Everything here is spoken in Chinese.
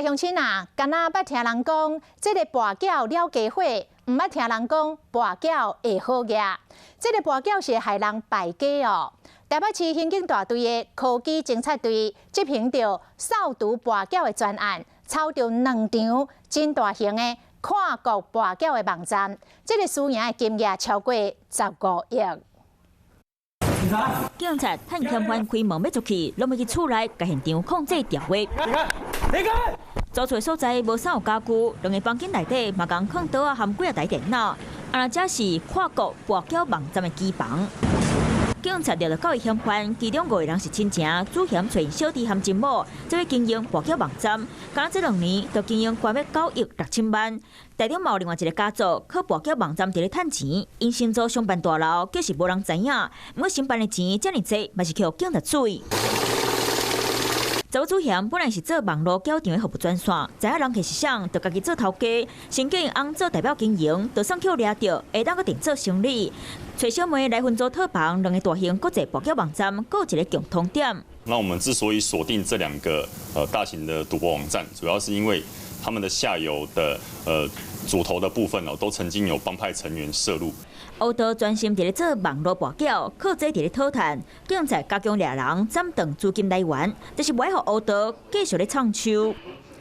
乡亲啊，敢若捌听人讲，这个跋筊了家伙，唔捌听人讲跋筊会好业。这个跋筊是害人败家哦。台北市刑警大队的科技侦察队执行着扫除跋筊的专案，抄着2张真大型的跨国跋筊的网站，这个输赢的金额超过15亿。 警察趁嫌犯开门要出去，拢要去厝内，甲现场控制调回。离开！租厝所在无啥有家具，2个房间内底嘛共放桌啊含几啊台电脑，啊这是跨国跋筊网站的机房。警察调到9个嫌犯，其中5个人是亲情，主嫌找小弟含金某，做要经营跋筊网站。刚这2年，就经营关约9亿6千万。台中嘛有另外一个家族，靠跋筊网站伫咧趁钱，因先做上班大楼，计是无人知影。不过上班的钱遮尔济，嘛是靠警察水。查某主嫌本来是做网络交场的服务专线，知影人客是谁，就家己做头家，先叫因翁做代表经营，就算去掠着，下当个定做生理。找小妹来分租套房，2个大型国际跋筊网站，各有一个共同点。那我们之所以锁定这2个大型的赌博网站，主要是因为他们的下游的主头的部分都曾经有帮派成员涉入。乌道专心伫咧做网络跋筊，靠这伫咧讨趁，警察加强抓人，斩断资金来源，就是袂互乌道继续咧创收。